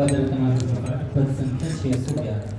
पद क्रमांक पद संख्या 611।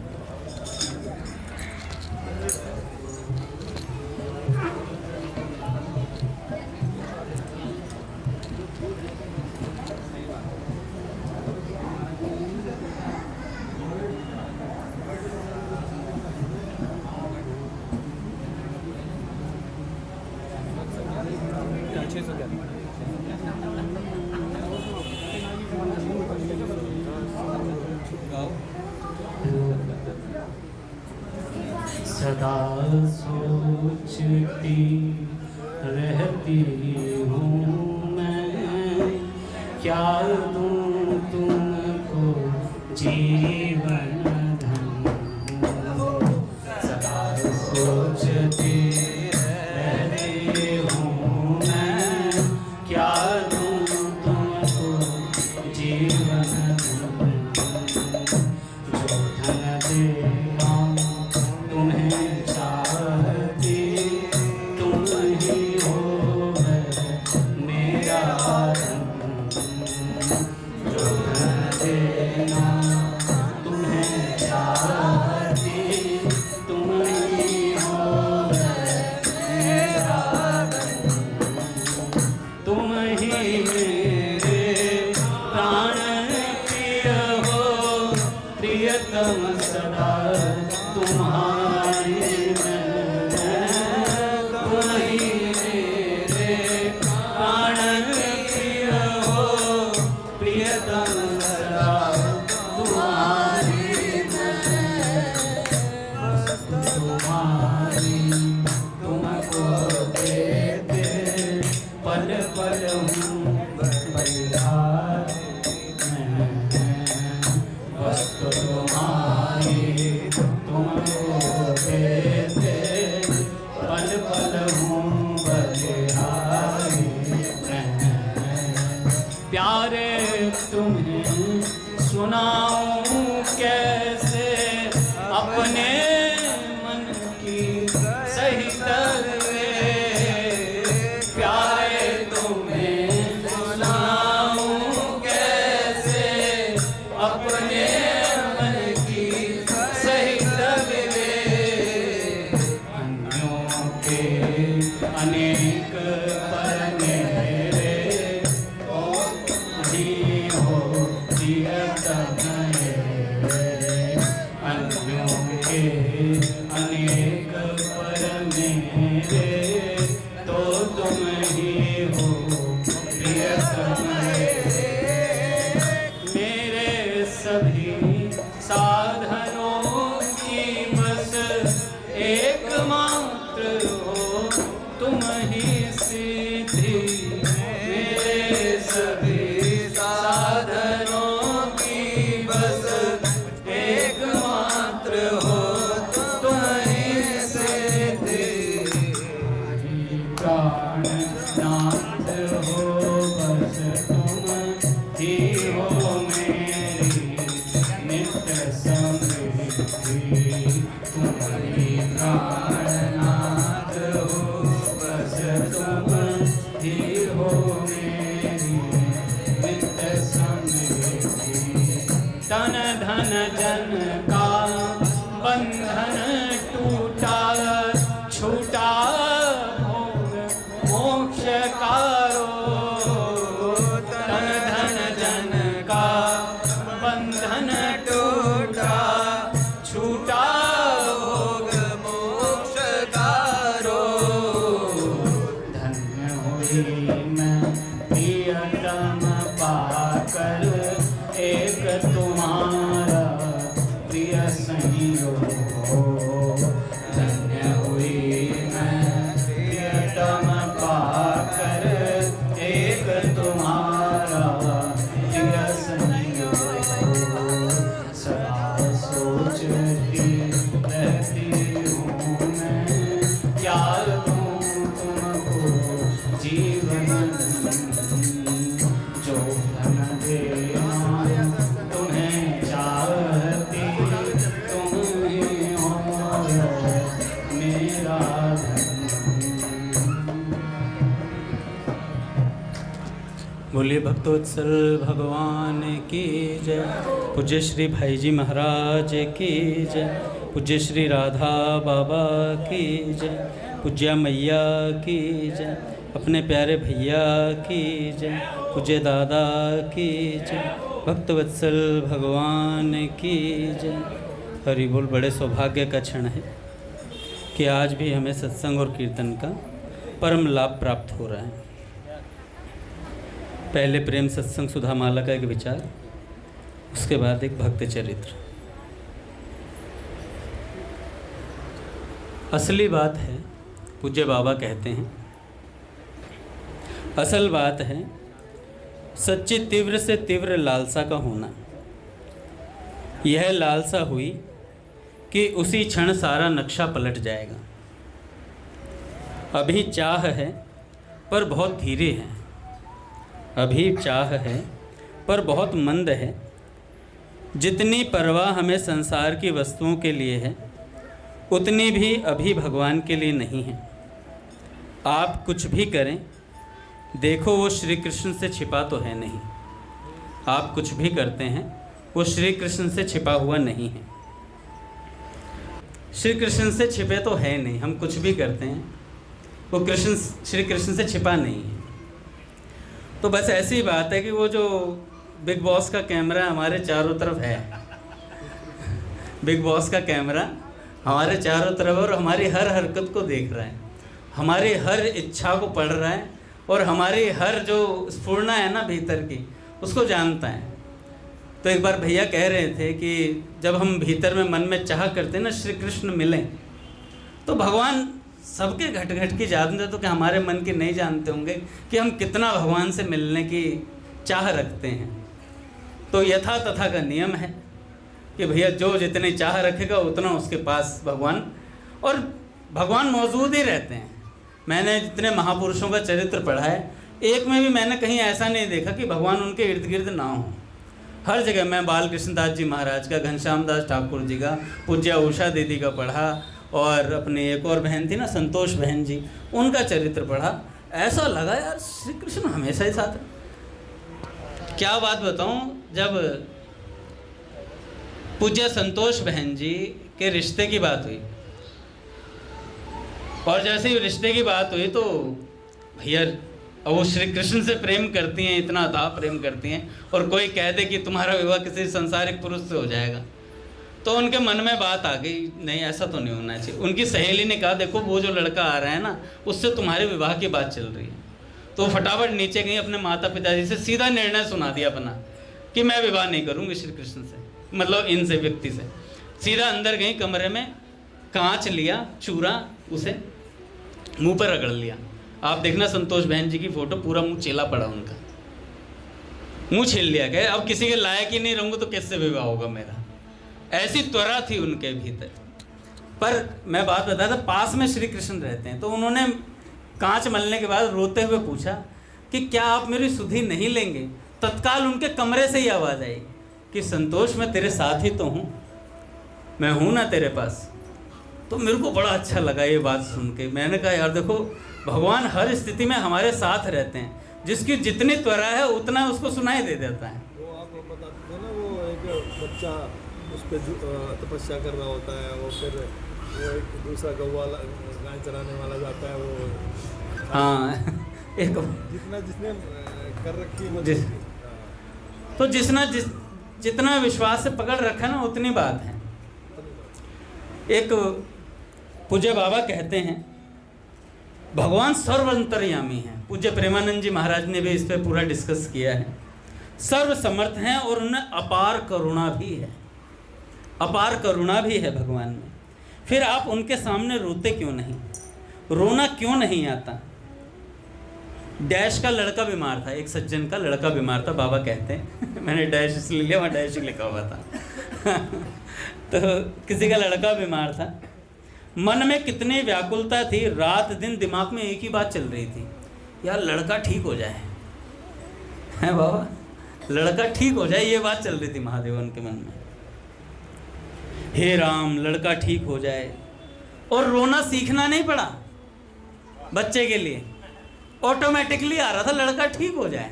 सदा सोचती रहती हूँ मैं, क्या दूँ तुमको जीवन धन। सदा सोचती रहती हूँ मैं, क्या दूँ तुमको जीवन धन। जो धन देगा तुम्हें चाहती, तुम ही हो मेरा धन। जो धन देना तुम्हें चाहती, तुम ही हो मेरा धन। तुम ही मेरे प्राण प्रिय हो, प्रियतम सदा तुम्हारी मैं। तुम ही मेरे प्राण प्रिय हो, प्रियतम सदा तुम्हारी मैं। तुम्हारी तुमको देते पल पल हूँ बलिहार मैं। वस्तु तुम्हारी तुमको देते पल पल हूँ बलिहारी मैं। प्यारे तुम्हें सुनाऊं कैसे अपने मन की सही तलवे। प्यारे तुम्हें सुनाऊं कैसे अपने मन की सही तलवे। अन्यों के अनेक पर मेरे ही हो प्रियतम मेरे। अन्यों के अनेक पर मेरे, तो तुम ही हो प्रियतम मेरे। मेरे सभी साधनों की बस एकमात्र हो तुम ही सिद्धि। मेरे सभी साधनों की बस एकमात्र हो तुम ही सिद्धि। प्राण नाथ हो बस तुम ही हो मेरी नित्य समृद्धि। तुम्हारी प्राणनाथ हो बस तुम ही हो मेरी नित्य समृद्धि। तन धन जन का बंधन टूटा, छूटा भोग मोक्ष कारो। तन धन जन का बंधन टूटा, छूटा भोग मोक्ष कारो। धन्य हुई मैं प्रियतम पाकर, एक तुम्हारा प्रिय संयोग। धन्य हुई मैं प्रियतम पाकर, एक तुम्हारा प्रिय संयोग। बोलिए भक्तवत्सल भगवान की जय। पूज्य श्री भाई जी महाराज की जय। पूज्य श्री राधा बाबा की जय। पूज्या मैया की जय। अपने प्यारे भैया की जय। पूज्य दादा की जय। भक्तवत्सल भगवान की जय। हरि बोल। बड़े सौभाग्य का क्षण है कि आज भी हमें सत्संग और कीर्तन का परम लाभ प्राप्त हो रहा है। पहले प्रेम सत्संग सुधा माला का एक विचार, उसके बाद एक भक्त चरित्र। असली बात है, पूज्य बाबा कहते हैं, असल बात है सच्ची तीव्र से तीव्र लालसा का होना। यह लालसा हुई कि उसी क्षण सारा नक्शा पलट जाएगा। अभी चाह है पर बहुत धीरे है। अभी चाह है पर बहुत मंद है। जितनी परवाह हमें संसार की वस्तुओं के लिए है, उतनी भी अभी भगवान के लिए नहीं है। आप कुछ भी करें, देखो वो श्री कृष्ण से छिपा तो है नहीं। आप कुछ भी करते हैं, वो श्री कृष्ण से छिपा हुआ नहीं है। श्री कृष्ण से छिपे तो है नहीं। हम कुछ भी करते हैं, वो कृष्ण श्री कृष्ण से छिपा नहीं है। तो बस ऐसी बात है कि वो जो बिग बॉस का कैमरा हमारे चारों तरफ है, बिग बॉस का कैमरा हमारे चारों तरफ और हमारी हर हरकत को देख रहा है, हमारी हर इच्छा को पढ़ रहा है और हमारी हर जो स्फुरना है ना भीतर की, उसको जानता है। तो एक बार भैया कह रहे थे कि जब हम भीतर में मन में चाह करते हैं ना श्री कृष्ण मिलें, तो भगवान सबके घट घट की जानते, तो क्या हमारे मन की नहीं जानते होंगे कि हम कितना भगवान से मिलने की चाह रखते हैं। तो यथा तथा का नियम है कि भैया जो जितनी चाह रखेगा उतना उसके पास भगवान, और भगवान मौजूद ही रहते हैं। मैंने जितने महापुरुषों का चरित्र पढ़ा है, एक में भी मैंने कहीं ऐसा नहीं देखा कि भगवान उनके इर्द गिर्द ना हो। हर जगह मैं बाल कृष्णदास जी महाराज का, घनश्याम दास ठाकुर जी का, पूज्या उषा दीदी का पढ़ा, और अपनी एक और बहन थी ना संतोष बहन जी, उनका चरित्र पढ़ा। ऐसा लगा यार श्री कृष्ण हमेशा ही साथ है। क्या बात बताऊं, जब पूज्य संतोष बहन जी के रिश्ते की बात हुई, और जैसे ही रिश्ते की बात हुई तो भैया वो श्री कृष्ण से प्रेम करती हैं, इतना अथाह प्रेम करती हैं, और कोई कह दे कि तुम्हारा विवाह किसी सांसारिक पुरुष से हो जाएगा, तो उनके मन में बात आ गई, नहीं ऐसा तो नहीं होना चाहिए। उनकी सहेली ने कहा देखो वो जो लड़का आ रहा है ना, उससे तुम्हारे विवाह की बात चल रही है। तो फटाफट नीचे गई, अपने माता पिताजी से सीधा निर्णय सुना दिया अपना कि मैं विवाह नहीं करूँगी श्री कृष्ण से, मतलब इनसे व्यक्ति से। सीधा अंदर गई कमरे में, कांच लिया, चूरा, उसे मुंह पर रगड़ लिया। आप देखना संतोष बहन जी की फोटो, पूरा मुंह चेला पड़ा उनका, मुंह छील लिया। गया अब किसी के लायक ही नहीं रहूँगा तो कैसे विवाह होगा मेरा। ऐसी त्वरा थी उनके भीतर। पर मैं बात बता था, पास में श्री कृष्ण रहते हैं, तो उन्होंने कांच मलने के बाद रोते हुए पूछा कि क्या आप मेरी सुधि नहीं लेंगे। तत्काल उनके कमरे से ही आवाज़ आई कि संतोष मैं तेरे साथ ही तो हूँ, मैं हूँ ना तेरे पास। तो मेरे को बड़ा अच्छा लगा ये बात सुन के। मैंने कहा यार देखो भगवान हर स्थिति में हमारे साथ रहते हैं, जिसकी जितनी त्वरा है उतना उसको सुनाई दे देता है। वो आप बताते थे ना, वो एक बच्चा उस पर तपस्या कर रहा होता है, वो फिर वो एक दूसरा गौवाला गाय चराने वाला जाता है, वो हाँ एक जिसने कर रखी है जिस तो जितना विश्वास से पकड़ रखा ना, उतनी बात है। एक पूज्य बाबा कहते हैं भगवान सर्वअंतर्यामी हैं। पूज्य प्रेमानंद जी महाराज ने भी इस पर पूरा डिस्कस किया है। सर्व समर्थ हैं और उनमें अपार करुणा भी है, अपार करुणा भी है भगवान में। फिर आप उनके सामने रोते क्यों नहीं, रोना क्यों नहीं आता। डैश का लड़का बीमार था, एक सज्जन का लड़का बीमार था, बाबा कहते हैं मैंने डैश इसलिए लिया, वहाँ डैश लिखा हुआ था तो किसी का लड़का बीमार था। मन में कितनी व्याकुलता थी, रात दिन दिमाग में एक ही बात चल रही थी, यार लड़का ठीक हो जाए, है बाबा लड़का ठीक हो जाए, ये बात चल रही थी महादेव उनके मन में। हे राम लड़का ठीक हो जाए। और रोना सीखना नहीं पड़ा बच्चे के लिए, ऑटोमेटिकली आ रहा था लड़का ठीक हो जाए।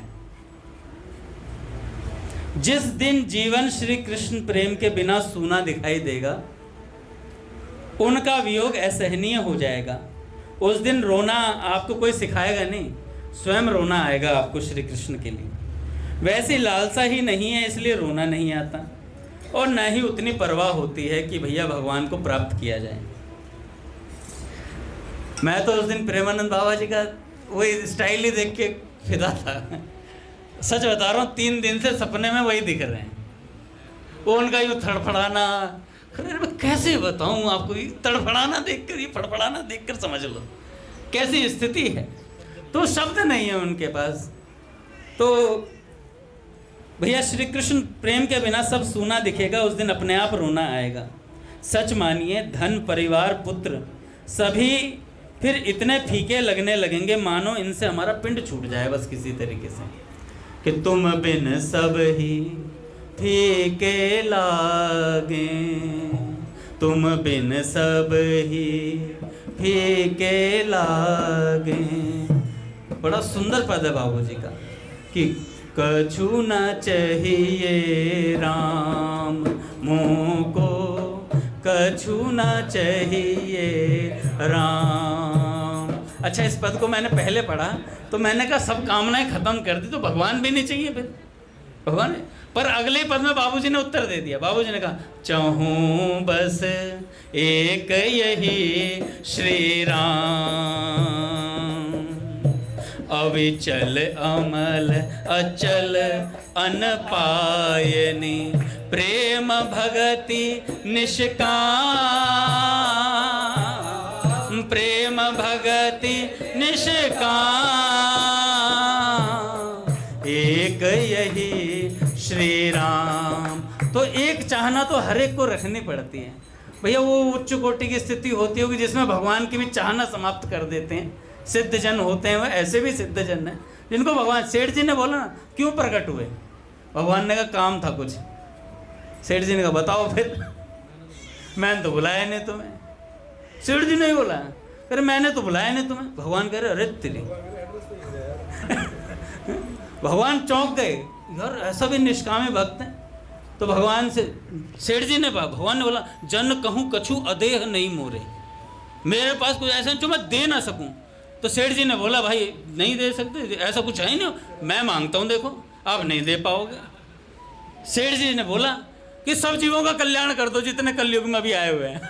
जिस दिन जीवन श्री कृष्ण प्रेम के बिना सूना दिखाई देगा, उनका वियोग असहनीय हो जाएगा। उस दिन रोना आपको कोई सिखाएगा नहीं, स्वयं रोना आएगा आपको श्री कृष्ण के लिए। वैसी लालसा ही नहीं है, इसलिए रोना नहीं आता, और न ही उतनी परवाह होती है कि भैया भगवान को प्राप्त किया जाए। मैं तो उस दिन प्रेमानंद बाबा जी का वही स्टाइल ही देख के फिदा था। सच बता रहा हूँ, 3 दिन से सपने में वही दिख रहे हैं। वो उनका यूँ थड़फड़ाना, अरे मैं कैसे बताऊँ आपको, ये तड़फड़ाना देखकर, ये फड़फड़ाना देखकर समझ लो कैसी स्थिति है। तो शब्द नहीं है उनके पास। तो भैया श्री कृष्ण प्रेम के बिना सब सूना दिखेगा, उस दिन अपने आप रोना आएगा। सच मानिए, धन, परिवार, पुत्र सभी फिर इतने फीके लगने लगेंगे मानो इनसे हमारा पिंड छूट जाए बस किसी तरीके से, कि तुम बिन सब ही फीके लागे, तुम बिन सब ही फीके लागे। बड़ा सुंदर पद है बाबू जी का कि कछु न चाहिए राम मोको, कछु न चाहिए राम। अच्छा, इस पद को मैंने पहले पढ़ा तो मैंने कहा सब कामनाएं खत्म कर दी तो भगवान भी नहीं चाहिए फिर, भगवान। पर अगले पद में बाबूजी ने उत्तर दे दिया। बाबूजी ने कहा चाहूं बस एक यही श्री राम, अविचल अमल अचल अनपायनी, प्रेम भगति निष्काम, प्रेम भगति निष्काम, एक यही श्री राम। तो एक चाहना तो हर एक को रखनी पड़ती है भैया। वो उच्च कोटि की स्थिति होती होगी जिसमें भगवान की भी चाहना समाप्त कर देते हैं। सिद्ध जन होते हैं, वो ऐसे भी सिद्ध जन हैं जिनको भगवान, सेठ जी ने बोला ना क्यों प्रकट हुए, भगवान ने कहा काम था कुछ। सेठ जी ने कहा बताओ फिर, मैंने तो बुलाया नहीं तुम्हें। सेठ जी ने ही बोला, अरे मैंने तो बुलाया नहीं तुम्हें। भगवान कह रहे अरे तेरी भगवान चौंक गए, यार ऐसा भी निष्कामी भक्त है। तो भगवान से सेठ जी ने, भगवान ने बोला जन कहूँ कछु अदेह नहीं मोरे, मेरे पास कुछ ऐसा जो मैं दे ना सकूं। तो सेठ जी ने बोला भाई नहीं दे सकते, ऐसा कुछ है ही नहीं, मैं मांगता हूँ देखो आप नहीं दे पाओगे। सेठ जी ने बोला कि सब जीवों का कल्याण कर दो जितने कलयुग में अभी आए हुए हैं।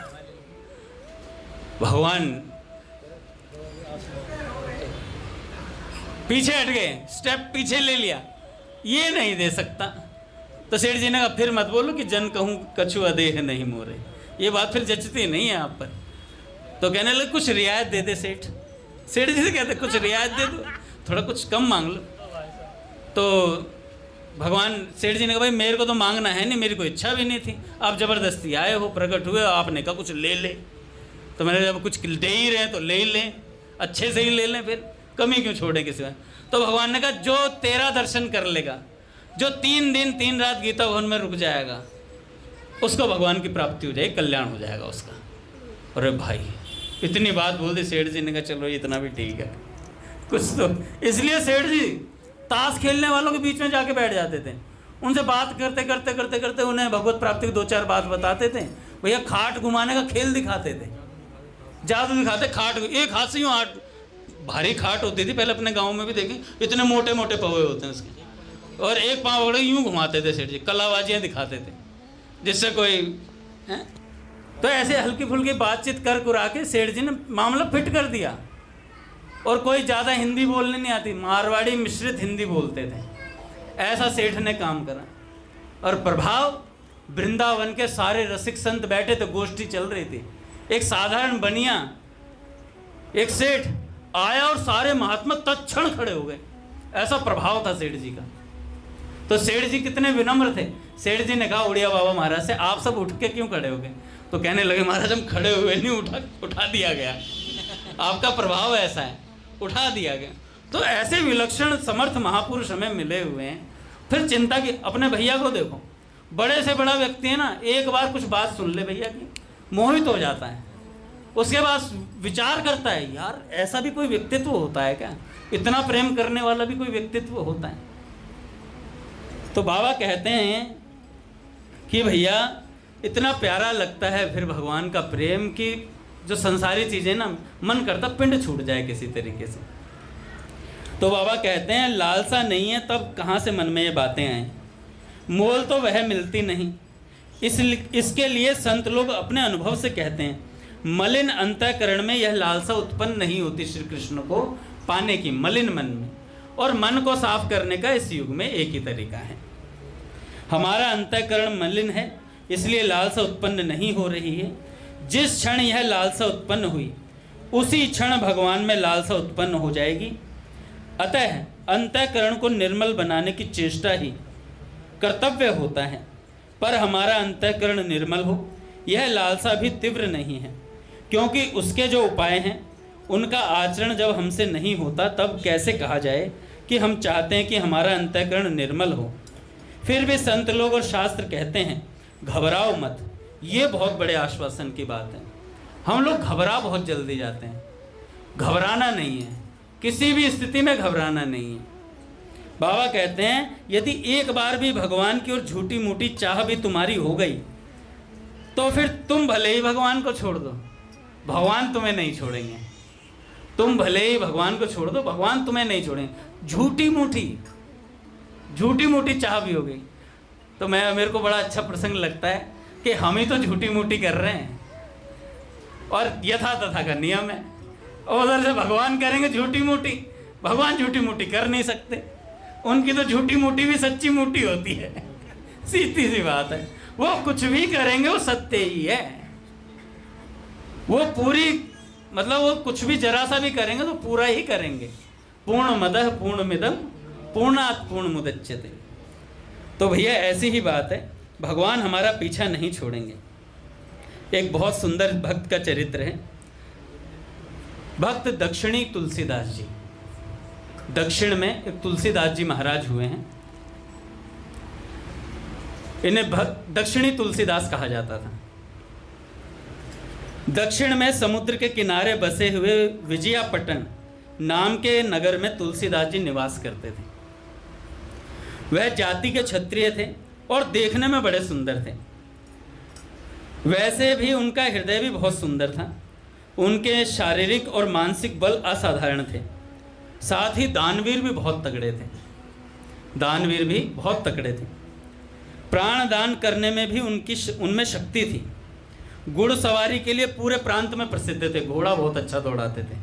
भगवान पीछे हट गए, स्टेप पीछे ले लिया, ये नहीं दे सकता। तो सेठ जी ने कहा फिर मत बोलो कि जन कहूँ कछु अदेह नहीं मोरे, ये बात फिर जचती नहीं है आप पर। तो कहने लगे कुछ रियायत दे दे सेठ। सेठ जी से कहते कुछ रियायत दे दो, थोड़ा कुछ कम मांग लो। तो भगवान सेठ जी ने कहा भाई मेरे को तो मांगना है नहीं, मेरी कोई इच्छा भी नहीं थी, आप ज़बरदस्ती आए हो, प्रकट हुए, आपने कहा कुछ ले ले। तो मैंने जब कुछ दे ही रहे हैं तो ले ही लें, अच्छे से ही ले लें, फिर कमी क्यों छोड़े किसी में। तो भगवान ने कहा जो तेरा दर्शन कर लेगा, जो 3 दिन 3 रात गीता भवन में रुक जाएगा, उसको भगवान की प्राप्ति हो जाएगी, कल्याण हो जाएगा उसका। अरे भाई इतनी बात बोल दी। सेठ जी ने कहा चलो इतना भी ठीक है कुछ तो। इसलिए सेठ जी ताश खेलने वालों के बीच में जाके बैठ जाते थे, उनसे बात करते करते करते करते उन्हें भगवत प्राप्ति की 2-4 बात बताते थे। भैया खाट घुमाने का खेल दिखाते थे, जादू दिखाते। खाट एक हाथ से यूँ हाथ, भारी खाट होती थी पहले, अपने गाँव में भी देखें इतने मोटे मोटे पवे होते हैं उसके, और एक पाँव पकड़े यूँ घुमाते थे सेठ जी, कलाबाजियाँ दिखाते थे जिससे कोई है। तो ऐसे हल्की फुल्की बातचीत कर कुरा के सेठ जी ने मामला फिट कर दिया। और कोई ज़्यादा हिंदी बोलने नहीं आती, मारवाड़ी मिश्रित हिंदी बोलते थे, ऐसा सेठ ने काम करा। और प्रभाव, वृंदावन के सारे रसिक संत बैठे थे, गोष्ठी चल रही थी। एक साधारण बनिया, एक सेठ आया और सारे महात्मा तत्क्षण खड़े हो गए, ऐसा प्रभाव था सेठ जी का। तो सेठ जी कितने विनम्र थे। सेठ जी ने कहा उड़िया बाबा महाराज से आप सब उठ के क्यों खड़े हो गए। तो कहने लगे महाराज हम खड़े हुए नहीं, उठा दिया गया, आपका प्रभाव ऐसा है, उठा दिया गया। तो ऐसे विलक्षण समर्थ महापुरुष हमें मिले हुए हैं। फिर चिंता की, अपने भैया को देखो, बड़े से बड़ा व्यक्ति है ना, एक बार कुछ बात सुन ले भैया की, मोहित हो जाता है, उसके बाद विचार करता है यार ऐसा भी कोई व्यक्तित्व होता है क्या, इतना प्रेम करने वाला भी कोई व्यक्तित्व होता है। तो बाबा कहते हैं कि भैया इतना प्यारा लगता है फिर भगवान का प्रेम कि जो संसारी चीज़ें ना मन करता पिंड छूट जाए किसी तरीके से। तो बाबा कहते हैं लालसा नहीं है तब कहाँ से मन में ये बातें आएँ, मोल तो वह मिलती नहीं। इसके लिए संत लोग अपने अनुभव से कहते हैं मलिन अंतःकरण में यह लालसा उत्पन्न नहीं होती श्री कृष्ण को पाने की, मलिन मन में। और मन को साफ करने का इस युग में एक ही तरीका है। हमारा अंतःकरण मलिन है इसलिए लालसा उत्पन्न नहीं हो रही है। जिस क्षण यह लालसा उत्पन्न हुई उसी क्षण भगवान में लालसा उत्पन्न हो जाएगी। अतः अंतःकरण को निर्मल बनाने की चेष्टा ही कर्तव्य होता है। पर हमारा अंतःकरण निर्मल हो यह लालसा भी तीव्र नहीं है, क्योंकि उसके जो उपाय हैं उनका आचरण जब हमसे नहीं होता तब कैसे कहा जाए कि हम चाहते हैं कि हमारा अंतःकरण निर्मल हो। फिर भी संत लोग और शास्त्र कहते हैं घबराओ मत। ये बहुत बड़े आश्वासन की बात है। हम लोग घबरा बहुत जल्दी जाते हैं, घबराना नहीं है, किसी भी स्थिति में घबराना नहीं है। बाबा कहते हैं यदि एक बार भी भगवान की ओर झूठी मूठी चाह भी तुम्हारी हो गई तो फिर तुम भले ही भगवान को छोड़ दो, भगवान तुम्हें नहीं छोड़ेंगे। तुम भले ही भगवान को छोड़ दो, भगवान तुम्हें नहीं छोड़ेंगे। झूठी मूठी चाह भी हो गई तो मेरे को बड़ा अच्छा प्रसंग लगता है कि हम ही तो झूठी मूठी कर रहे हैं और यथा तथा का नियम है। और उधर से भगवान करेंगे झूठी मूठी, भगवान झूठी मूठी कर नहीं सकते। उनकी तो झूठी मूठी भी सच्ची मूठी होती है, सीधी सी बात है। वो कुछ भी करेंगे वो सत्य ही है। वो पूरी मतलब वो कुछ भी जरा सा भी करेंगे तो पूरा ही करेंगे। पूर्णमदः पूर्णमिदं पूर्णात् पूर्णमुदच्यते। तो भैया ऐसी ही बात है, भगवान हमारा पीछा नहीं छोड़ेंगे। एक बहुत सुंदर भक्त का चरित्र है, भक्त दक्षिणी तुलसीदास जी। दक्षिण में एक तुलसीदास जी महाराज हुए हैं। इन्हें दक्षिणी तुलसीदास कहा जाता था। दक्षिण में समुद्र के किनारे बसे हुए विजयापट्टन नाम के नगर में तुलसीदास जी निवास करते थे। वह जाति के क्षत्रिय थे और देखने में बड़े सुंदर थे। वैसे भी उनका हृदय भी बहुत सुंदर था। उनके शारीरिक और मानसिक बल असाधारण थे। साथ ही दानवीर भी बहुत तगड़े थे। दानवीर भी बहुत तगड़े थे। प्राण दान करने में भी उनमें शक्ति थी। घुड़सवारी के लिए पूरे प्रांत में प्रसिद्ध थे, घोड़ा बहुत अच्छा दौड़ाते थे।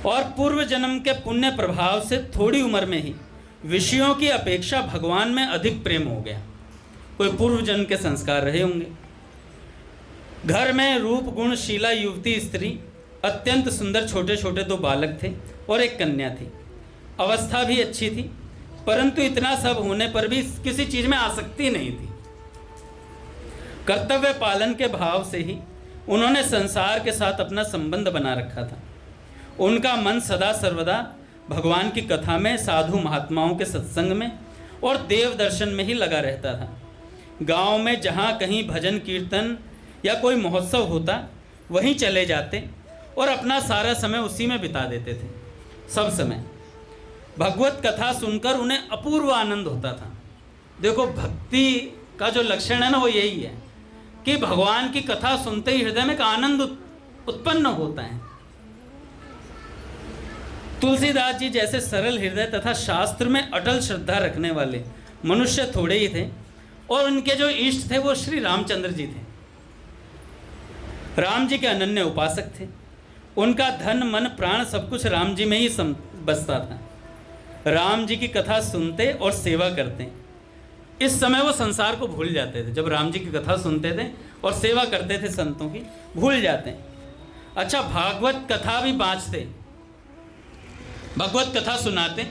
और पूर्व जन्म के पुण्य प्रभाव से थोड़ी उम्र में ही विषयों की अपेक्षा भगवान में अधिक प्रेम हो गया। कोई पूर्व जन्म के संस्कार रहे होंगे। घर में रूप गुणशीला युवती स्त्री, अत्यंत सुंदर छोटे छोटे 2 बालक थे और एक कन्या थी। अवस्था भी अच्छी थी, परंतु इतना सब होने पर भी किसी चीज में आसक्ति नहीं थी। कर्तव्य पालन के भाव से ही उन्होंने संसार के साथ अपना संबंध बना रखा था। उनका मन सदा सर्वदा भगवान की कथा में, साधु महात्माओं के सत्संग में और देव दर्शन में ही लगा रहता था। गांव में जहाँ कहीं भजन कीर्तन या कोई महोत्सव होता वहीं चले जाते और अपना सारा समय उसी में बिता देते थे। सब समय भगवत कथा सुनकर उन्हें अपूर्व आनंद होता था। देखो, भक्ति का जो लक्षण है ना वो यही है कि भगवान की कथा सुनते ही हृदय में एक आनंद उत्पन्न होता है। तुलसीदास जी जैसे सरल हृदय तथा शास्त्र में अटल श्रद्धा रखने वाले मनुष्य थोड़े ही थे और उनके जो इष्ट थे वो श्री रामचंद्र जी थे। राम जी के अनन्य उपासक थे। उनका धन मन प्राण सब कुछ राम जी में ही बसता था। राम जी की कथा सुनते और सेवा करते, इस समय वो संसार को भूल जाते थे। जब राम जी की कथा सुनते थे और सेवा करते थे संतों की, भूल जाते हैं। अच्छा, भागवत कथा भी बाँचते, भगवत कथा सुनाते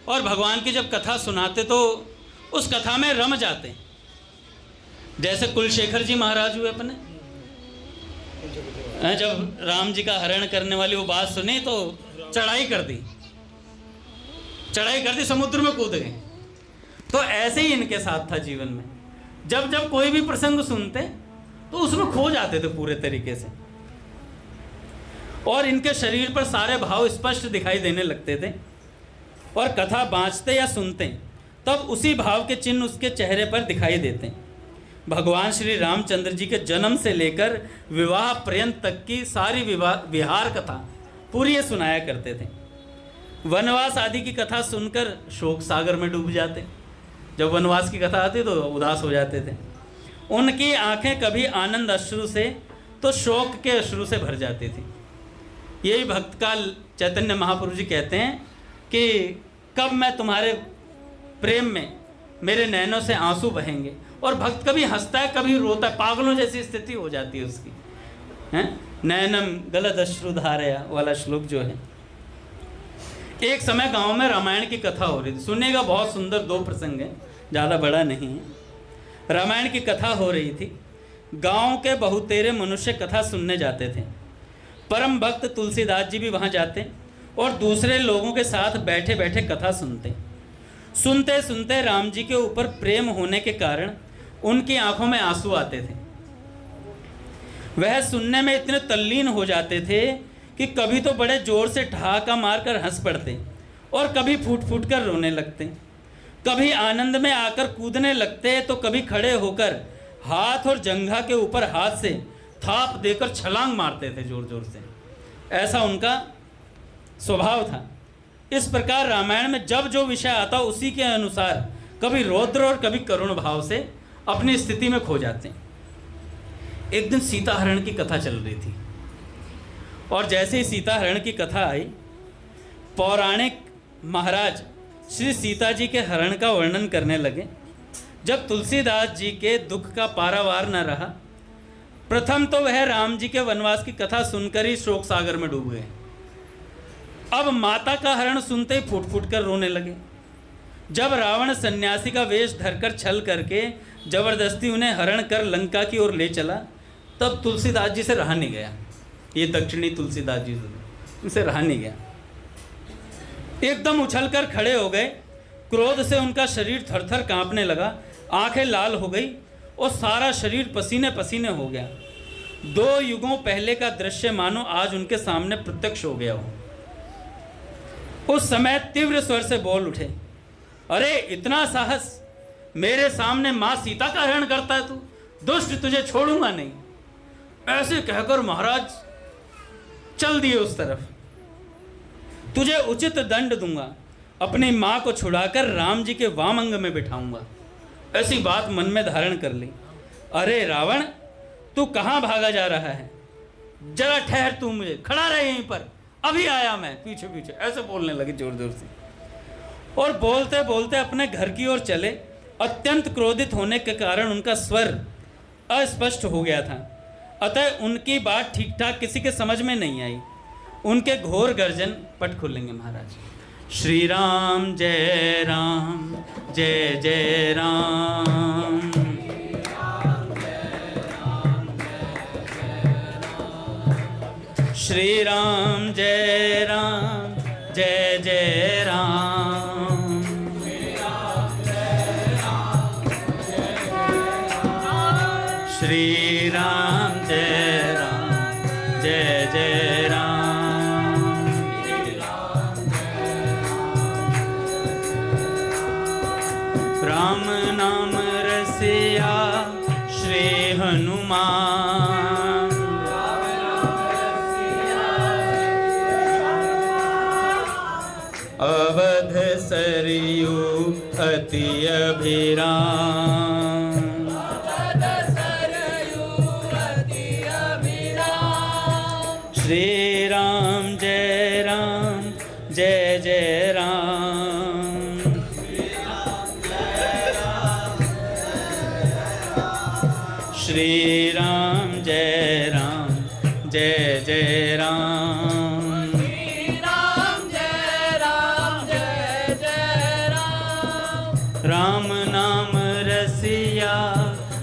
और भगवान की जब कथा सुनाते तो उस कथा में रम जाते। जैसे कुलशेखर जी महाराज हुए अपने, जब राम जी का हरण करने वाली वो बात सुनी तो चढ़ाई कर दी, समुद्र में कूद गए। तो ऐसे ही इनके साथ था जीवन में। जब जब कोई भी प्रसंग सुनते तो उसमें खो जाते थे पूरे तरीके से और इनके शरीर पर सारे भाव स्पष्ट दिखाई देने लगते थे। और कथा बाँचते या सुनते तब उसी भाव के चिन्ह उसके चेहरे पर दिखाई देते हैं। भगवान श्री रामचंद्र जी के जन्म से लेकर विवाह पर्यंत तक की सारी विहार कथा पूरी ये सुनाया करते थे। वनवास आदि की कथा सुनकर शोक सागर में डूब जाते। जब वनवास की कथा आती तो उदास हो जाते थे। उनकी आंखें कभी आनंद अश्रु से तो शोक के अश्रु से भर जाती थी। यही भक्त का चैतन्य महाप्रभु जी कहते हैं कि कब मैं तुम्हारे प्रेम में मेरे नैनों से आंसू बहेंगे। और भक्त कभी हंसता है कभी रोता है, पागलों जैसी स्थिति हो जाती है उसकी, हैं। नैनम गलत अश्रुधारया वाला श्लोक जो है। एक समय गांव में रामायण की कथा हो रही थी। सुनिएगा, बहुत सुंदर 2 प्रसंग हैं, ज़्यादा बड़ा नहीं है। रामायण की कथा हो रही थी। गांव के बहुतेरे मनुष्य कथा सुनने जाते थे। परम भक्त तुलसीदास जी भी वहां जाते और दूसरे लोगों के साथ बैठे बैठे कथा सुनते। सुनते सुनते राम जी के ऊपर प्रेम होने के कारण उनकी आंखों में आंसू आते थे। वह सुनने में इतने तल्लीन हो जाते थे कि कभी तो बड़े जोर से ठहाका मारकर हंस पड़ते और कभी फूट फूट कर रोने लगते। कभी आनंद में आकर कूदने लगते तो कभी खड़े होकर हाथ और जंघा के ऊपर हाथ से थाप देकर छलांग मारते थे जोर जोर से। ऐसा उनका स्वभाव था। इस प्रकार रामायण में जब जो विषय आता उसी के अनुसार कभी रौद्र और कभी करुण भाव से अपनी स्थिति में खो जाते हैं। एक दिन सीता हरण की कथा चल रही थी और जैसे ही सीता हरण की कथा आई, पौराणिक महाराज श्री सीता जी के हरण का वर्णन करने लगे। जब तुलसीदास जी के दुख का पारावार न रहा, प्रथम तो वह राम जी के वनवास की कथा सुनकर ही शोक सागर में डूब गए। अब माता का हरण सुनते ही फूट फूट कर रोने लगे। जब रावण सन्यासी का वेश धरकर छल करके जबरदस्ती उन्हें हरण कर लंका की ओर ले चला, तब तुलसीदास जी से रहा नहीं गया। ये दक्षिणी तुलसीदास जी से रहा नहीं गया। एकदम उछलकर खड़े हो गए। क्रोध से उनका शरीर थरथर कांपने लगा, आंखें लाल हो गई और सारा शरीर पसीने पसीने हो गया। 2 युगों पहले का दृश्य मानो आज उनके सामने प्रत्यक्ष हो गया हो। उस समय तीव्र स्वर से बोल उठे, अरे इतना साहस, मेरे सामने माँ सीता का हरण करता है तू? दुष्ट, तुझे छोड़ूंगा नहीं। ऐसे कहकर महाराज चल दिए उस तरफ। तुझे उचित दंड दूंगा, अपनी माँ को छुड़ाकर राम जी के वाम अंग में बिठाऊंगा। ऐसी बात मन में धारण कर ली। अरे रावण, तू कहाँ भागा जा रहा है? जरा ठहर, तू मुझे खड़ा रहे यहीं पर, अभी आया मैं पीछे पीछे। ऐसे बोलने लगे जोर जोर से और बोलते बोलते अपने घर की ओर चले। अत्यंत क्रोधित होने के कारण उनका स्वर अस्पष्ट हो गया था, अतः उनकी बात ठीक ठाक किसी के समझ में नहीं आई। उनके घोर गर्जन, पट खोलेंगे महाराज। श्री राम जय राम, जय जय राम। श्री राम जय राम, जय जय राम। श्री राम जय राम, जय जय राम। राम नाम रसिया श्री हनुमान, अवध सरयू अति अभिराम। श्री राम जय राम, जय जय राम। श्री राम जय राम, जय जय राम। राम नाम रसिया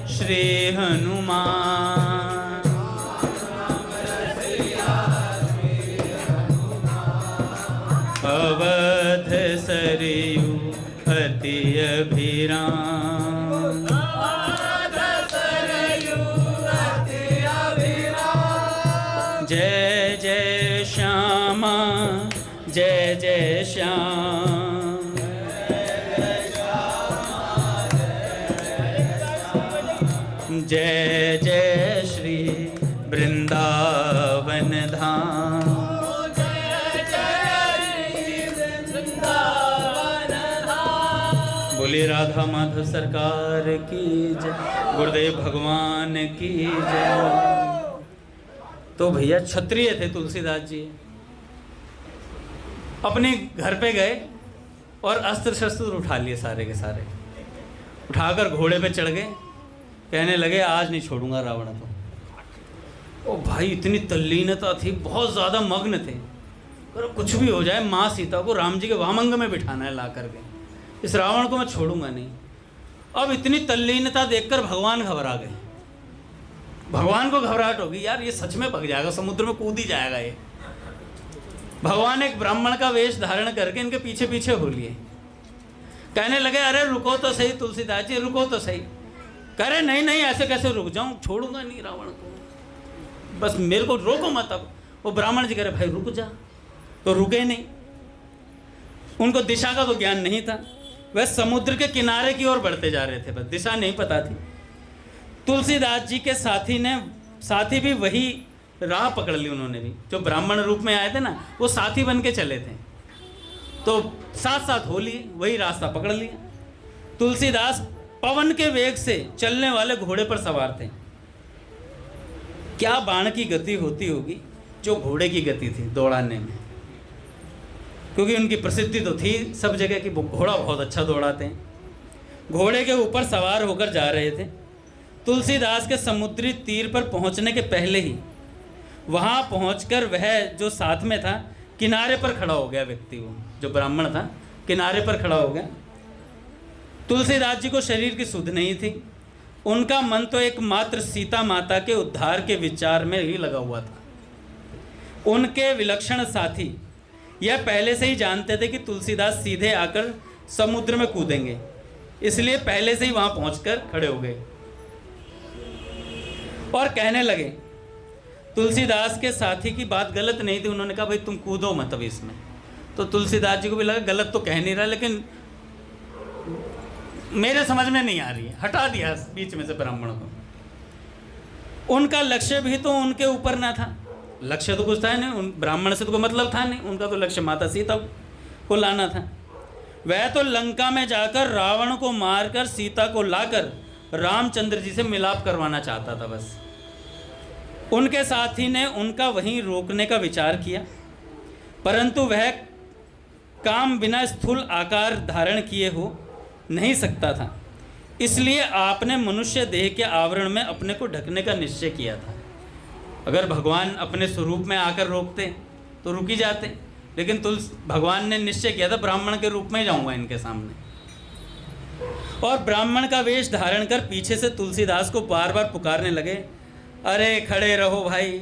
श्री हनुमान, अवध सरयू अति अभिराम। जय जय श्यामा, जय जय श्याम। जय जय श्री वृंदावन धाम। बोले राधा माधव सरकार की जय, गुरुदेव भगवान की जय। तो भैया क्षत्रिय थे तुलसीदास जी, अपने घर पे गए और अस्त्र शस्त्र उठा लिए सारे के सारे, उठाकर घोड़े पे चढ़ गए, कहने लगे आज नहीं छोड़ूंगा रावण को। ओ भाई इतनी तल्लीनता थी, बहुत ज़्यादा मग्न थे, पर कुछ भी हो जाए माँ सीता को राम जी के वामंग में बिठाना है ला करके, इस रावण को मैं छोड़ूंगा नहीं। अब इतनी तल्लीनता देखकर भगवान घबरा गए। भगवान को घबराहट होगी, यार ये सच में पक जाएगा, समुद्र में कूद ही जाएगा ये। भगवान एक ब्राह्मण का वेश धारण करके इनके पीछे पीछे हो लिए, कहने लगे अरे रुको तो सही तुलसीदास जी, रुको तो सही। कह रहे नहीं नहीं ऐसे कैसे रुक जाऊं, छोड़ूंगा नहीं रावण को, बस मेरे को रोको मत। अब वो ब्राह्मण जी कह रहे भाई रुक जा, तो रुके नहीं। उनको दिशा का तो ज्ञान नहीं था, वह समुद्र के किनारे की ओर बढ़ते जा रहे थे, बस दिशा नहीं पता थी। तुलसीदास जी के साथी भी वही राह पकड़ ली उन्होंने भी, जो ब्राह्मण रूप में आए थे ना, वो साथी बन के चले थे, तो साथ साथ हो लिए, वही रास्ता पकड़ लिया। तुलसीदास पवन के वेग से चलने वाले घोड़े पर सवार थे। क्या बाण की गति होती होगी जो घोड़े की गति थी दौड़ाने में, क्योंकि उनकी प्रसिद्धि तो थी सब जगह कि वो घोड़ा बहुत अच्छा दौड़ाते हैं। घोड़े के ऊपर सवार होकर जा रहे थे। तुलसीदास के समुद्री तीर पर पहुंचने के पहले ही वहां पहुंचकर वह जो साथ में था किनारे पर खड़ा हो गया। व्यक्ति वो जो ब्राह्मण था किनारे पर खड़ा हो गया। तुलसीदास जी को शरीर की सुध नहीं थी, उनका मन तो एकमात्र सीता माता के उद्धार के विचार में ही लगा हुआ था। उनके विलक्षण साथी यह पहले से ही जानते थे कि तुलसीदास सीधे आकर समुद्र में कूदेंगे, इसलिए पहले से ही वहां पहुंचकर खड़े हो गए और कहने लगे। तुलसीदास के साथी की बात गलत नहीं थी, उन्होंने कहा भाई तुम कूदो मत अब इसमें। तो तुलसीदास जी को भी लगा गलत तो कह नहीं रहा, लेकिन मेरे समझ में नहीं आ रही है, हटा दिया बीच में से ब्राह्मण को। उनका लक्ष्य भी तो उनके ऊपर ना था, लक्ष्य तो कुछ था नहीं, उन ब्राह्मण से तो कोई मतलब था नहीं, उनका तो लक्ष्य माता सीता को लाना था। वह तो लंका में जाकर रावण को मारकर सीता को लाकर रामचंद्र जी से मिलाप करवाना चाहता था बस। उनके साथी ने उनका वहीं रोकने का विचार किया, परंतु वह काम बिना स्थूल आकार धारण किए हो नहीं सकता था, इसलिए आपने मनुष्य देह के आवरण में अपने को ढकने का निश्चय किया था। अगर भगवान अपने स्वरूप में आकर रोकते तो रुक ही जाते, लेकिन भगवान ने निश्चय किया था ब्राह्मण के रूप में ही जाऊंगा इनके सामने। और ब्राह्मण का वेश धारण कर पीछे से तुलसीदास को बार बार पुकारने लगे, अरे खड़े रहो भाई,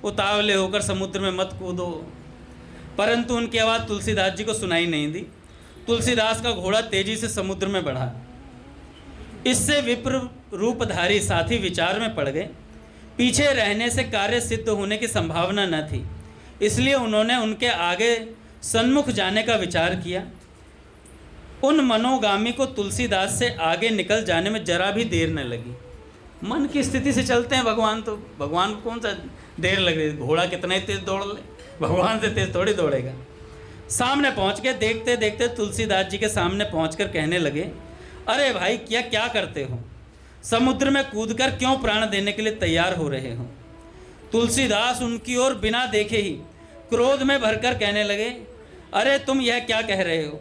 उतावले होकर समुद्र में मत कूदो। परंतु उनकी आवाज़ तुलसीदास जी को सुनाई नहीं दी। तुलसीदास का घोड़ा तेजी से समुद्र में बढ़ा। इससे विप्र रूपधारी साथी विचार में पड़ गए। पीछे रहने से कार्य सिद्ध होने की संभावना न थी, इसलिए उन्होंने उनके आगे सन्मुख जाने का विचार किया। उन मनोगामी को तुलसीदास से आगे निकल जाने में जरा भी देर न लगी। मन की स्थिति से चलते हैं भगवान, तो भगवान को कौन सा देर लग रही, घोड़ा कितना ही तेज दौड़ ले, भगवान से तेज थोड़ी दौड़ेगा। सामने पहुंच के देखते देखते तुलसीदास जी के सामने पहुंचकर कहने लगे, अरे भाई क्या करते हो, समुद्र में कूदकर क्यों प्राण देने के लिए तैयार हो रहे हो। तुलसीदास उनकी ओर बिना देखे ही क्रोध में भरकर कहने लगे, अरे तुम यह क्या कह रहे हो,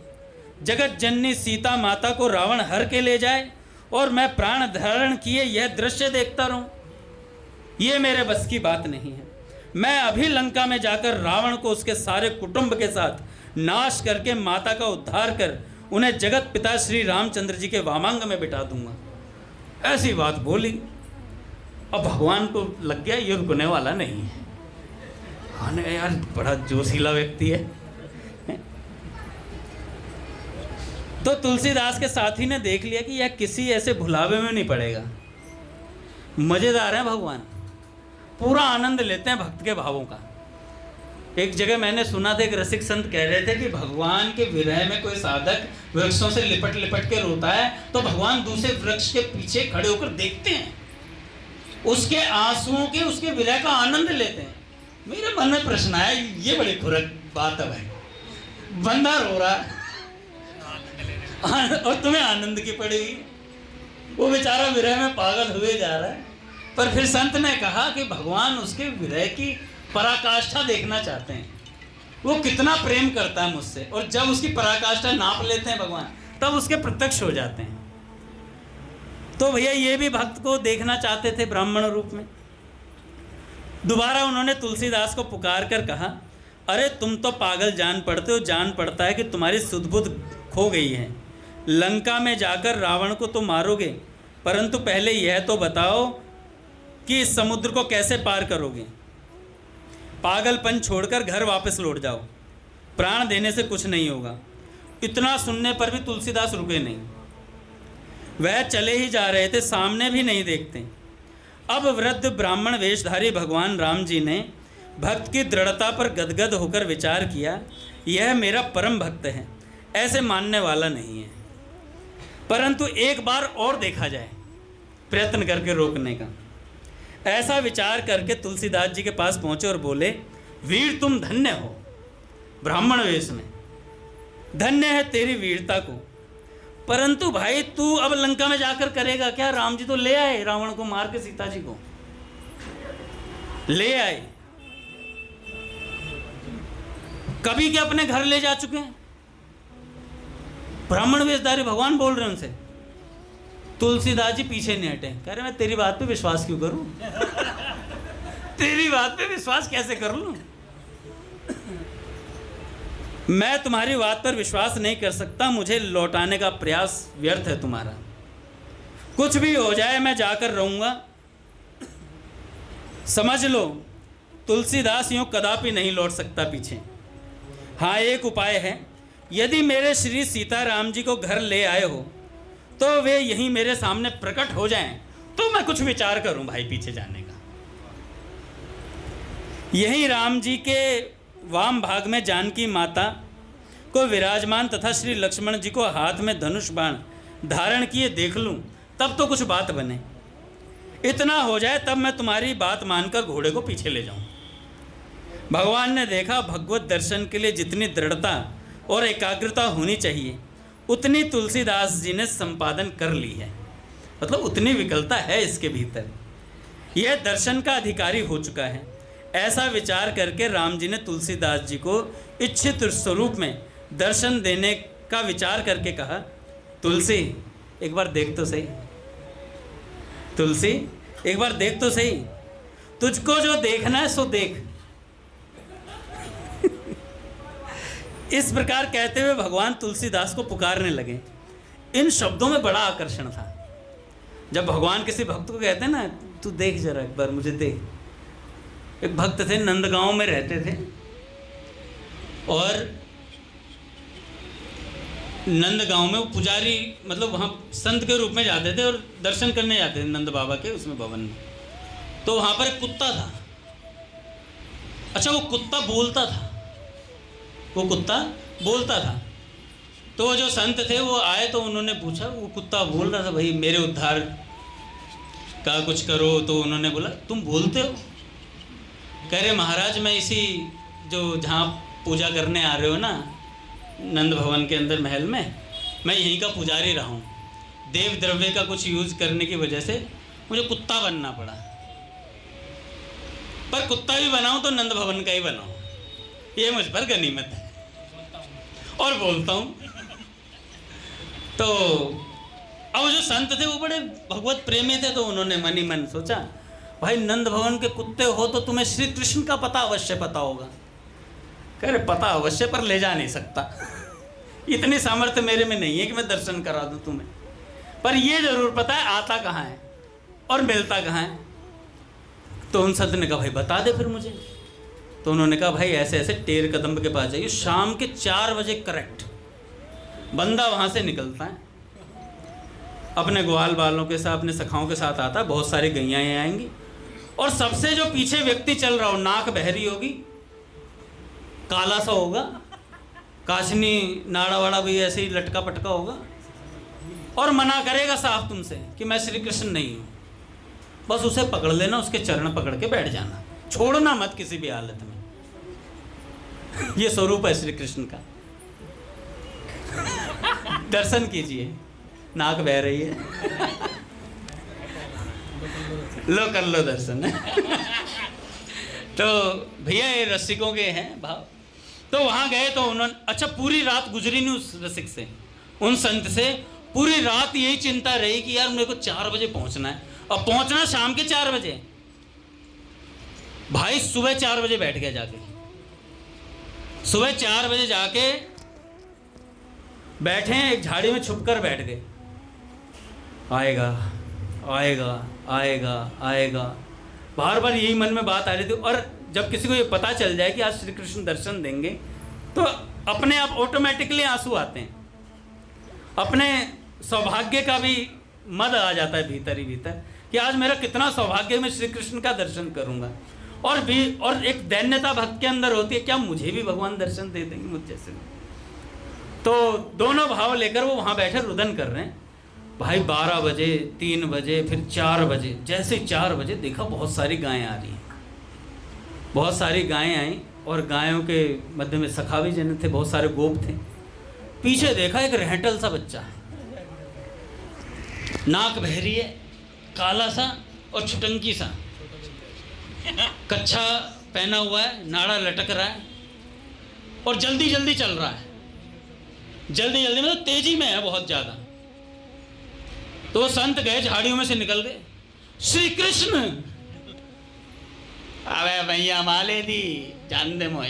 जगत जननी सीता माता को रावण हर के ले जाए और मैं प्राण धारण किए यह दृश्य देखता रहूं, ये मेरे बस की बात नहीं है। मैं अभी लंका में जाकर रावण को उसके सारे कुटुंब के साथ नाश करके माता का उद्धार कर उन्हें जगत पिता श्री रामचंद्र जी के वामांग में बिठा दूंगा। ऐसी बात बोली। अब भगवान को लग गया ये रुकने वाला नहीं है। हाँ यार बड़ा जोशीला व्यक्ति है। तो तुलसीदास के साथी ने देख लिया कि यह किसी ऐसे भुलावे में नहीं पड़ेगा। मज़ेदार है भगवान, पूरा आनंद लेते हैं भक्त के भावों का। एक जगह मैंने सुना था, एक रसिक संत कह रहे थे कि भगवान के विरह में कोई साधक वृक्षों से लिपट लिपट के रोता है तो भगवान दूसरे वृक्ष के पीछे खड़े होकर देखते हैं उसके आंसुओं के, उसके विरह का आनंद लेते हैं। मेरे मन में प्रश्न आया, ये बड़ी खुरक बात है भाई, बंदा रो रहा है और तुम्हें आनंद की पड़ेगी, वो बेचारा विरह में पागल हुए जा रहा है। पर फिर संत ने कहा कि भगवान उसके विरह की पराकाष्ठा देखना चाहते हैं, वो कितना प्रेम करता है मुझसे, और जब उसकी पराकाष्ठा नाप लेते हैं भगवान, तब उसके प्रत्यक्ष हो जाते हैं। तो भैया ये भी भक्त को देखना चाहते थे ब्राह्मण रूप में। दोबारा उन्होंने तुलसीदास को पुकार कर कहा, अरे तुम तो पागल जान पड़ते हो, जान पड़ता है कि तुम्हारी सुध बुध खो गई है। लंका में जाकर रावण को तो मारोगे, परंतु पहले यह तो बताओ कि इस समुद्र को कैसे पार करोगे। पागलपन छोड़कर घर वापस लौट जाओ, प्राण देने से कुछ नहीं होगा। इतना सुनने पर भी तुलसीदास रुके नहीं, वह चले ही जा रहे थे, सामने भी नहीं देखते। अब वृद्ध ब्राह्मण वेशधारी भगवान राम जी ने भक्त की दृढ़ता पर गदगद होकर विचार किया, यह मेरा परम भक्त है, ऐसे मानने वाला नहीं है, परंतु एक बार और देखा जाए, प्रयत्न करके रोकने का। ऐसा विचार करके तुलसीदास जी के पास पहुंचे और बोले, वीर तुम धन्य हो, ब्राह्मण वेश में, धन्य है तेरी वीरता को, परंतु भाई तू अब लंका में जाकर करेगा क्या? राम जी तो ले आए, रावण को मार के सीता जी को ले आए, कभी के अपने घर ले जा चुके हैं। ब्राह्मण वेशधारी भगवान बोल रहे हैं उनसे। तुलसीदास जी पीछे नहीं हटे, कह रहे मैं तेरी बात पे विश्वास क्यों करूं? तेरी बात पे विश्वास कैसे कर लूं? मैं तुम्हारी बात पर विश्वास नहीं कर सकता, मुझे लौटाने का प्रयास व्यर्थ है तुम्हारा। कुछ भी हो जाए मैं जाकर रहूंगा, समझ लो तुलसीदास यूं कदापि नहीं लौट सकता पीछे। हाँ एक उपाय है, यदि मेरे श्री सीताराम जी को घर ले आए हो तो वे यहीं मेरे सामने प्रकट हो जाएं, तो मैं कुछ विचार करूं भाई पीछे जाने का। यहीं राम जी के वाम भाग में जानकी माता को विराजमान तथा श्री लक्ष्मण जी को हाथ में धनुष बाण धारण किए देख लूं, तब तो कुछ बात बने। इतना हो जाए तब मैं तुम्हारी बात मानकर घोड़े को पीछे ले जाऊं। भगवान ने देखा भगवत दर्शन के लिए जितनी दृढ़ता और एकाग्रता होनी चाहिए उतनी तुलसीदास जी ने संपादन कर ली है, मतलब उतनी विकलता है इसके भीतर, यह दर्शन का अधिकारी हो चुका है। ऐसा विचार करके राम जी ने तुलसीदास जी को इच्छित स्वरूप में दर्शन देने का विचार करके कहा, तुलसी एक बार देख तो सही, तुलसी एक बार देख तो सही, तुझको जो देखना है सो देख। इस प्रकार कहते हुए भगवान तुलसीदास को पुकारने लगे। इन शब्दों में बड़ा आकर्षण था। जब भगवान किसी भक्त को कहते हैं ना, तू देख जरा एक बार मुझे देख। एक भक्त थे, नंदगांव में रहते थे, और नंदगांव में वो पुजारी, मतलब वहाँ संत के रूप में जाते थे और दर्शन करने जाते थे नंद बाबा के उसमें भवन में। तो वहाँ पर एक कुत्ता था। अच्छा, वो कुत्ता बोलता था, वो कुत्ता बोलता था। तो वो जो संत थे वो आए तो उन्होंने पूछा, वो कुत्ता बोल रहा था, भाई मेरे उद्धार का कुछ करो। तो उन्होंने बोला, तुम बोलते हो? कह रहे महाराज मैं इसी जो जहाँ पूजा करने आ रहे हो ना, नंद भवन के अंदर महल में, मैं यहीं का पुजारी रहा हूँ। देव द्रव्य का कुछ यूज करने की वजह से मुझे कुत्ता बनना पड़ा, पर कुत्ता भी बनाऊँ तो नंद भवन का ही बनाऊँ, ये मुझ पर गनीमत है, और बोलता हूँ। तो अब जो संत थे वो बड़े भगवत प्रेमी थे, तो उन्होंने मन ही मन सोचा, भाई नंद भवन के कुत्ते हो तो तुम्हें श्री कृष्ण का पता अवश्य पता होगा। कह रहे पता अवश्य, पर ले जा नहीं सकता, इतनी सामर्थ्य मेरे में नहीं है कि मैं दर्शन करा दूं तुम्हें, पर ये जरूर पता है आता कहाँ है और मिलता कहाँ है। तो उन संत ने कहा, भाई बता दे फिर मुझे। तो उन्होंने कहा, भाई ऐसे ऐसे टेर कदम के पास जाइए, शाम के 4 बजे करेक्ट बंदा वहाँ से निकलता है, अपने ग्वाल बालों के साथ, अपने सखाओं के साथ आता है, बहुत सारी गैयाँ आएंगी, और सबसे जो पीछे व्यक्ति चल रहा हो, नाक बहरी होगी, काला सा होगा, काशनी नाड़ा वाड़ा भी ऐसे ही लटका पटका होगा, और मना करेगा साफ तुमसे कि मैं श्री कृष्ण नहीं हूँ। बस उसे पकड़ लेना, उसके चरण पकड़ के बैठ जाना, छोड़ना मत किसी भी हालत में। ये स्वरूप है श्री कृष्ण का। दर्शन कीजिए, नाक बह रही है। लो कर लो दर्शन। तो भैया ये रसिकों के हैं भाव। तो वहां गए तो उन्होंने, अच्छा पूरी रात गुजरी नहीं उस रसिक से, उन संत से पूरी रात यही चिंता रही कि यार मेरे को 4 बजे पहुंचना है, और पहुंचना शाम के 4 बजे। भाई सुबह 4 बजे बैठ गया जाके, सुबह 4 बजे जाके बैठे, एक झाड़ी में छुपकर बैठ गए, आएगा आएगा आएगा आएगा, बार बार यही मन में बात आ रही थी। और जब किसी को ये पता चल जाए कि आज श्री कृष्ण दर्शन देंगे तो अपने आप ऑटोमेटिकली आंसू आते हैं, अपने सौभाग्य का भी मद आ जाता है भीतर ही भीतर कि आज मेरा कितना सौभाग्य, मैं श्री कृष्ण का दर्शन करूंगा। और एक दैन्यता भक्त के अंदर होती है, क्या मुझे भी भगवान दर्शन दे देंगे मुझ जैसे। तो दोनों भाव लेकर वो वहां बैठे रुदन कर रहे हैं। भाई 12 बजे, 3 बजे, फिर 4 बजे, जैसे 4 बजे देखा बहुत सारी गायें आ रही हैं, बहुत सारी गायें आई, और गायों के मध्य में सखा भी जन थे, बहुत सारे गोप थे। पीछे देखा एक रहटल सा बच्चा, नाक बह रही है, काला सा और छुटंकी सा, कच्छा पहना हुआ है, नाड़ा लटक रहा है, और जल्दी जल्दी चल रहा है, जल्दी जल्दी मतलब तेजी में है बहुत ज्यादा। तो वो संत गए, झाड़ियों में से निकल गए, श्री कृष्ण। अबे भैया माले दी जान दे मोए,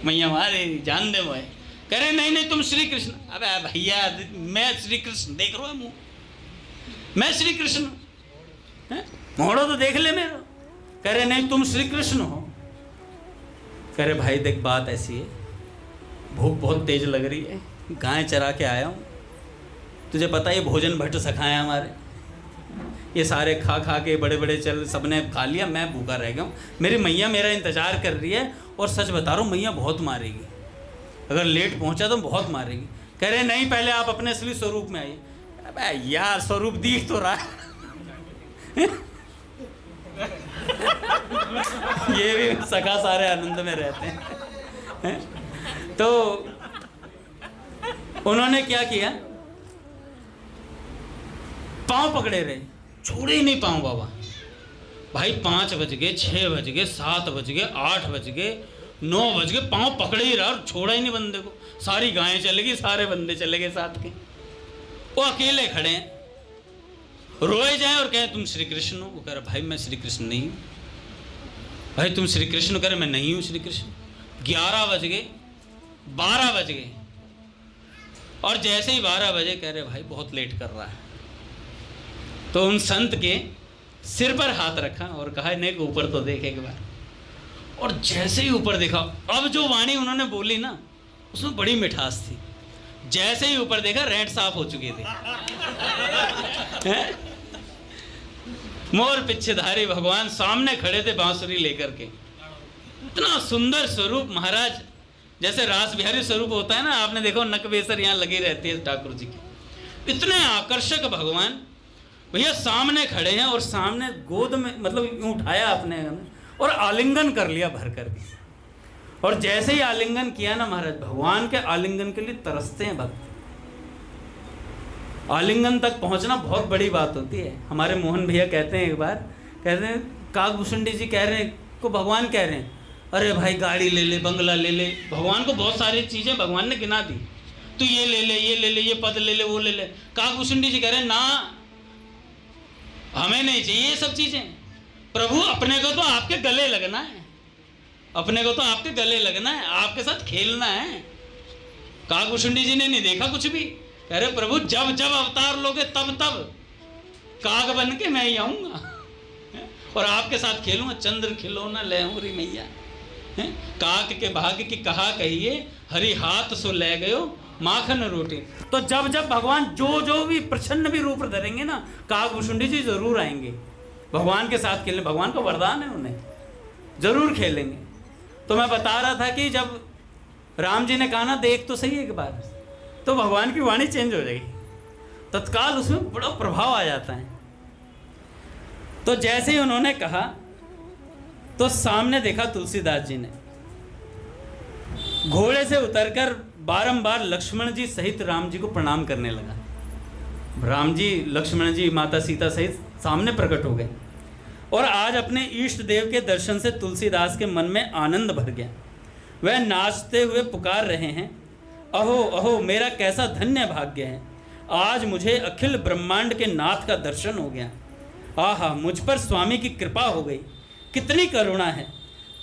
मैया माले दी जान दे मोए। कह रहे नहीं नहीं तुम श्री कृष्ण। अबे भैया मैं श्री कृष्ण देख रहा हूँ, मैं श्री कृष्ण, मोड़ो तो देख ले मेरा। कह रहे नहीं तुम श्री कृष्ण हो। कह रहे भाई देख बात ऐसी है, भूख बहुत तेज लग रही है, गाय चरा के आया हूँ, तुझे पता है भोजन भट्ट सखाए हमारे, ये सारे खा खा के बड़े बड़े चल सबने खा लिया, मैं भूखा रह गया हूँ, मेरी मैया मेरा इंतजार कर रही है, और सच बता रहा हूँ मैया बहुत मारेगी, अगर लेट पहुँचा तो बहुत मारेगी। कह रहे नहीं पहले आप अपने असली स्वरूप में आइए। अबे यार स्वरूप दिख तो रहा है। ये भी सखा सारे आनंद में रहते हैं। तो उन्होंने क्या किया, पांव पकड़े रहे, छोड़े ही नहीं पांव बाबा। भाई 5 बज गए, 6 बज गए, 7 बज गए, 8 बज गए, 9 बज गए, पांव पकड़े ही रहा और छोड़ा ही नहीं बंदे को। सारी गायें चले गई, सारे बंदे चले गए साथ के, वो अकेले खड़े हैं, रोए जाए और कहें तुम श्री कृष्ण हो। वो कह रहे भाई मैं श्री कृष्ण नहीं हूँ। भाई तुम श्री कृष्ण, कह रहे मैं नहीं हूँ श्री कृष्ण। 11 बज गए, 12 बज गए, और जैसे ही 12 बजे कह रहे भाई बहुत लेट कर रहा है। तो उन संत के सिर पर हाथ रखा और कहा नहीं ऊपर तो देख एक बार। और जैसे ही ऊपर देखा, अब जो वाणी उन्होंने बोली ना उसमें बड़ी मिठास थी। जैसे ही ऊपर देखा रेंट साफ हो चुके थे। मोर पिछधारी भगवान सामने खड़े थे बांसुरी लेकर के। इतना सुंदर स्वरूप महाराज, जैसे रास बिहारी स्वरूप होता है ना, आपने देखो नकबेसर यहाँ लगी रहती है ठाकुर जी की। इतने आकर्षक भगवान भैया सामने खड़े हैं, और सामने गोद में मतलब यूं उठाया आपने और आलिंगन कर लिया भर कर के। और जैसे ही आलिंगन किया ना महाराज, भगवान के आलिंगन के लिए तरसते हैं भक्त। आलिंगन तक पहुंचना बहुत बड़ी बात होती है। हमारे मोहन भैया कहते हैं, एक बार कहते हैं काकभूषुंडी जी कह रहे हैं को भगवान कह रहे हैं अरे भाई गाड़ी ले ले, बंगला ले ले। भगवान को बहुत सारी चीजें भगवान ने गिना दी, तो ये ले ले, ये ले ले, ये पद ले ले, वो ले ले। काकभूषुंडी जी कह रहे हैं ना, हमें नहीं चाहिए ये सब चीजें। प्रभु अपने को तो आपके गले लगना है, अपने को तो आपके गले लगना है, आपके साथ खेलना है। काकभूषुंडी जी ने नहीं देखा कुछ भी, कह रहे प्रभु जब जब अवतार लोगे तब तब काग बन के मैं ही आऊंगा और आपके साथ खेलूंगा। चंद्र खिलौना ले री मैया, काक के भाग की कहा कहिए, हरि हाथ सो ले गयो माखन रोटी। तो जब जब भगवान जो भी प्रसन्न भी रूप धरेंगे ना, काकभूषुंडी जी जरूर आएंगे भगवान के साथ खेलने। भगवान का वरदान है, उन्हें जरूर खेलेंगे। तो मैं बता रहा था कि जब राम जी ने कहा ना देख तो सही एक बार, तो भगवान की वाणी चेंज हो जाएगी, तत्काल उसमें बड़ा प्रभाव आ जाता है। तो जैसे ही उन्होंने कहा तो सामने देखा तुलसीदास जी ने घोड़े से उतरकर बारंबार लक्ष्मण जी सहित राम जी को प्रणाम करने लगा। राम जी, लक्ष्मण जी, माता सीता सहित सामने प्रकट हो गए और आज अपने इष्ट देव के दर्शन से तुलसीदास के मन में आनंद भर गया। वह नाचते हुए पुकार रहे हैं, अहो अहो मेरा कैसा धन्य भाग्य है, आज मुझे अखिल ब्रह्मांड के नाथ का दर्शन हो गया। आहा, मुझ पर स्वामी की कृपा हो गई, कितनी करुणा है।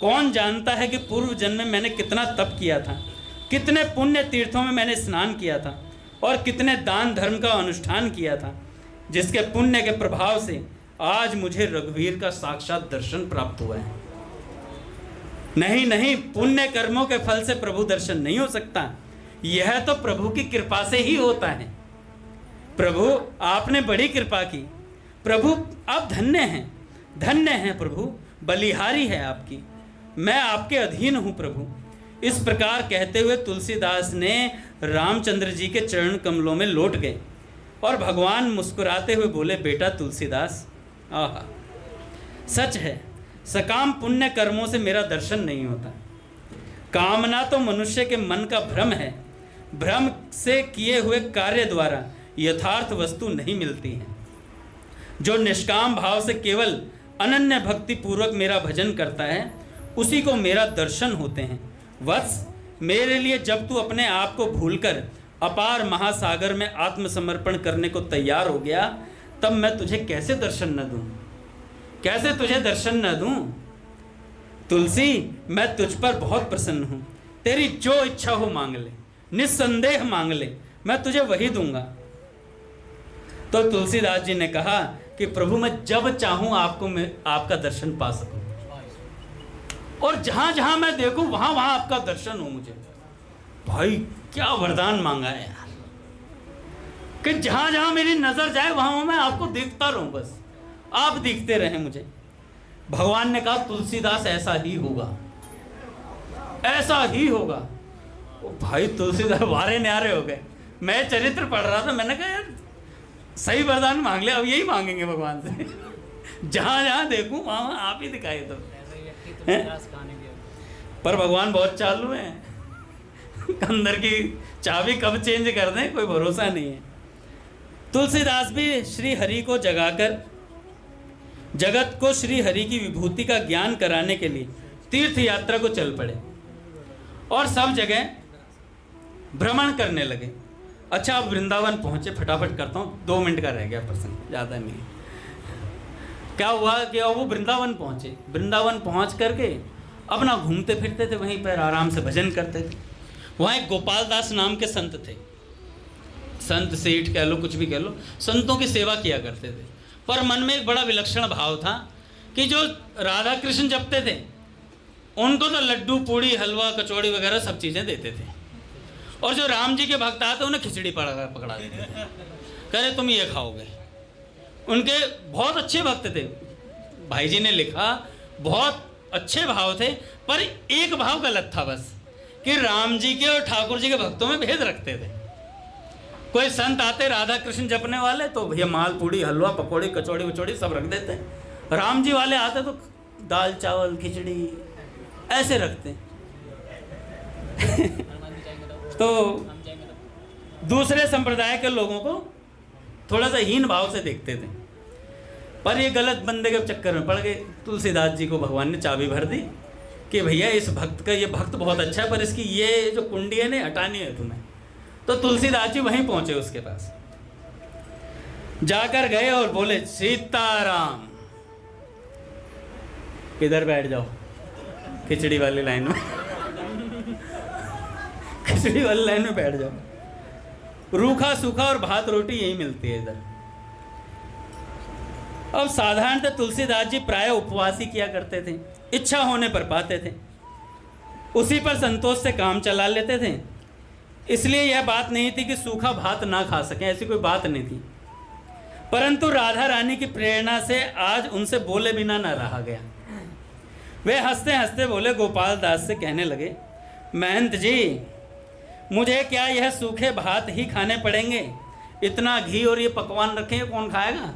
कौन जानता है कि पूर्व जन्म में मैंने कितना तप किया था, कितने पुण्य तीर्थों में मैंने स्नान किया था और कितने दान धर्म का अनुष्ठान किया था, जिसके पुण्य के प्रभाव से आज मुझे रघुवीर का साक्षात दर्शन प्राप्त हुआ है। नहीं नहीं, पुण्य कर्मों के फल से प्रभु दर्शन नहीं हो सकता, यह तो प्रभु की कृपा से ही होता है। प्रभु आपने बड़ी कृपा की, प्रभु आप धन्य हैं, धन्य हैं प्रभु, बलिहारी है आपकी, मैं आपके अधीन हूँ प्रभु। इस प्रकार कहते हुए तुलसीदास ने रामचंद्र जी के चरण कमलों में लौट गए और भगवान मुस्कुराते हुए बोले, बेटा तुलसीदास, आहा, सच है सकाम पुण्य कर्मों से मेरा दर्शन नहीं होता। कामना तो मनुष्य के मन का भ्रम है, भ्रम से किए हुए कार्य द्वारा यथार्थ वस्तु नहीं मिलती है। जो निष्काम भाव से केवल अनन्य भक्ति पूर्वक मेरा भजन करता है, उसी को मेरा दर्शन होते हैं। वत्स, मेरे लिए जब तू अपने आप को भूलकर अपार महासागर में आत्मसमर्पण करने को तैयार हो गया, तब मैं तुझे कैसे दर्शन न दूं, कैसे तुझे दर्शन न दूं। तुलसी, मैं तुझ पर बहुत प्रसन्न हूं, तेरी जो इच्छा हो मांग ले, निस्संदेह मांग ले, मैं तुझे वही दूंगा। तो तुलसीदास जी ने कहा कि प्रभु मैं जब चाहूं आपको मैं आपका दर्शन पा सकूं, और जहां जहां मैं देखूं वहां वहां आपका दर्शन हो मुझे। भाई क्या वरदान मांगा है यार, कि जहां जहां मेरी नजर जाए वहां मैं आपको देखता रहूं, बस आप दिखते रहे मुझे। भगवान ने कहा तुलसीदास ऐसा ही होगा, ऐसा ही होगा। ओ भाई तुलसीदास वारे न्यारे हो गए। मैं चरित्र पढ़ रहा था, मैंने कहा यार सही वरदान मांग ले, अब यही मांगेंगे भगवान से। जहां जहां देखूं वहां वहां आप ही दिखाई दो। पर भगवान बहुत चालू है, अंदर की चाबी कब चेंज कर दें कोई भरोसा नहीं है। तुलसीदास भी श्री हरि को जगाकर जगत को श्री हरि की विभूति का ज्ञान कराने के लिए तीर्थ यात्रा को चल पड़े और सब जगह भ्रमण करने लगे। अच्छा, अब वृंदावन पहुंचे, फटाफट करता हूँ, 2 मिनट का रह गया प्रसंग, ज़्यादा नहीं। क्या हुआ कि वो वृंदावन पहुंचे, वृंदावन पहुंच करके अपना घूमते फिरते थे, वहीं पर आराम से भजन करते थे। वहाँ एक गोपाल दास नाम के संत थे, संत सेठ कह लो, कुछ भी कह लो, संतों की सेवा किया करते थे। पर मन में एक बड़ा विलक्षण भाव था कि जो राधा कृष्ण जपते थे उनको तो लड्डू, पूड़ी, हलवा, कचौड़ी वगैरह सब चीज़ें देते थे, और जो राम जी के भक्त आते उन्हें खिचड़ी पकड़ा देते थे, कह रहे तुम ये खाओगे। उनके बहुत अच्छे भक्त थे, भाई जी ने लिखा बहुत अच्छे भाव थे, पर एक भाव गलत था बस, कि राम जी के और ठाकुर जी के भक्तों में भेद रखते थे। कोई संत आते राधा कृष्ण जपने वाले तो भैया माल पूड़ी, हलवा, पकौड़ी, कचौड़ी वचौड़ी सब रख देते। राम जी वाले आते तो दाल, चावल, खिचड़ी ऐसे रखते। तो दूसरे संप्रदाय के लोगों को थोड़ा सा हीन भाव से देखते थे, पर ये गलत बंदे के चक्कर में पड़ गए। तुलसीदास जी को भगवान ने चाबी भर दी कि भैया इस भक्त का, ये भक्त बहुत अच्छा है, पर इसकी ये जो कुंडी है ना हटानी है तुम्हें। तो तुलसीदास जी वहीं पहुंचे, उसके पास जाकर गए और बोले, सीताराम, इधर बैठ जाओ खिचड़ी वाली लाइन में, खिचड़ी वाली लाइन में बैठ जाओ। रूखा सूखा और भात रोटी यही मिलती है इधर। अब साधारणतः तुलसीदास जी प्राय उपवास ही किया करते थे, इच्छा होने पर पाते थे, उसी पर संतोष से काम चला लेते थे। इसलिए यह बात नहीं थी कि सूखा भात ना खा सकें, ऐसी कोई बात नहीं थी। परंतु राधा रानी की प्रेरणा से आज उनसे बोले बिना न रहा गया। वे हंसते हंसते बोले, गोपाल दास से कहने लगे, महंत जी, मुझे क्या यह सूखे भात ही खाने पड़ेंगे? इतना घी और ये पकवान रखेंगे कौन खाएगा?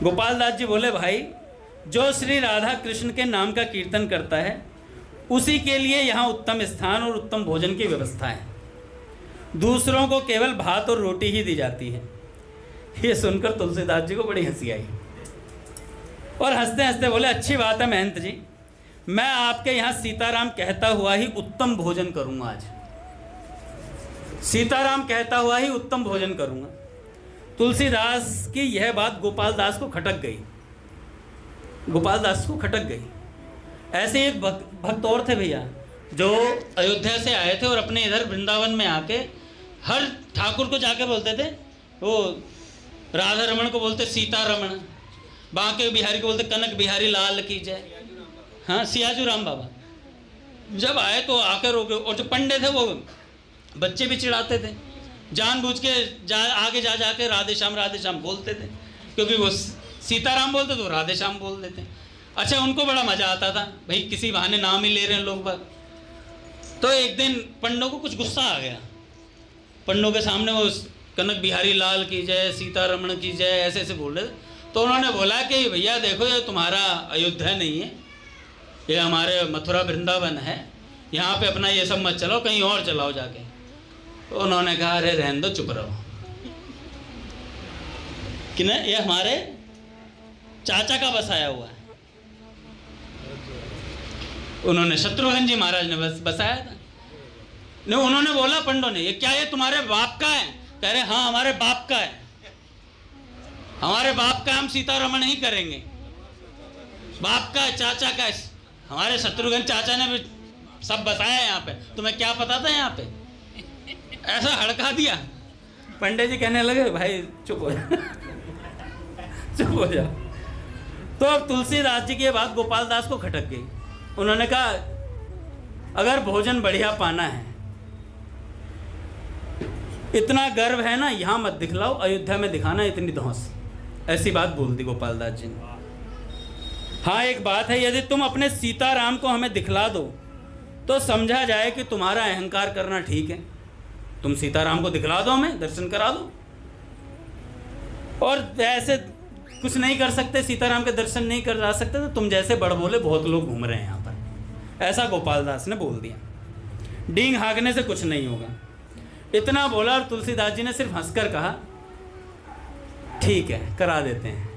गोपाल दास जी बोले, भाई जो श्री राधा कृष्ण के नाम का कीर्तन करता है उसी के लिए यहाँ उत्तम स्थान और उत्तम भोजन की व्यवस्था है, दूसरों को केवल भात और रोटी ही दी जाती है। ये सुनकर तुलसीदास जी को बड़ी हंसी आई और हंसते हंसते बोले, अच्छी बात है महंत जी, मैं आपके यहाँ सीताराम कहता हुआ ही उत्तम भोजन करूँगा। आज सीताराम कहता हुआ ही उत्तम भोजन करूँगा। तुलसीदास की यह बात गोपाल दास को खटक गई, गोपाल दास को खटक गई। ऐसे एक भक्त और थे भैया, जो अयोध्या से आए थे और अपने इधर वृंदावन में आके हर ठाकुर को जाके बोलते थे, वो राधा रमण को बोलते सीता रमण, बांके बिहारी को बोलते कनक बिहारी लाल की जय। हाँ, सियाजू राम बाबा जब आए तो आकर रोके, और जो पंडे थे वो बच्चे भी चिढ़ाते थे, जानबूझ के आगे जा जाके राधे श्याम बोलते थे, क्योंकि वो सीताराम बोलते तो राधे श्याम बोल देते। अच्छा, उनको बड़ा मजा आता था, भाई किसी बहाने नाम ही ले रहे हैं लोग बाग। तो एक दिन पंडों को कुछ गुस्सा आ गया, पंडों के सामने वो कनक बिहारी लाल की जय, सीता रमण की जय ऐसे ऐसे बोल रहे थे। तो उन्होंने बोला कि भैया देखो, ये तुम्हारा अयोध्या नहीं है, ये हमारे मथुरा वृंदावन है, यहाँ पे अपना ये सब मत चलाओ, कहीं और चलाओ जाके। तो उन्होंने कहा, अरे रहने दो, चुप रहो, कि ना ये हमारे चाचा का बसाया हुआ है। उन्होंने शत्रुघ्न जी महाराज ने बसाया था। नहीं, उन्होंने बोला पंडों ने, ये क्या ये तुम्हारे बाप का है? कह रहे हाँ, हमारे बाप का है, हमारे बाप का, हम सीता रमण ही करेंगे, बाप का है, चाचा का है। हमारे शत्रुघ्न चाचा ने भी सब बसाया यहाँ पे, तुम्हें क्या पता था? यहाँ पे ऐसा हड़का दिया। पंडित जी कहने लगे, भाई चुप हो जा चुप हो जा। तो अब तुलसीदास जी की ये बात गोपाल दास को खटक गई। उन्होंने कहा, अगर भोजन बढ़िया पाना है, इतना गर्व है ना, यहाँ मत दिखलाओ, अयोध्या में दिखाना इतनी धौंस। ऐसी बात बोल दी गोपाल दास जी ने। हाँ, एक बात है, यदि तुम अपने सीताराम को हमें दिखला दो तो समझा जाए कि तुम्हारा अहंकार करना ठीक है। तुम सीताराम को दिखला दो, हमें दर्शन करा दो, और ऐसे कुछ नहीं कर सकते, सीताराम के दर्शन नहीं कर जा सकते, तो तुम जैसे बड़बोले बहुत लोग घूम रहे हैं यहाँ पर। ऐसा गोपाल दास ने बोल दिया। डींग हाँकने से कुछ नहीं होगा, इतना बोला। और तुलसीदास जी ने सिर्फ हंसकर कहा, ठीक है, करा देते हैं,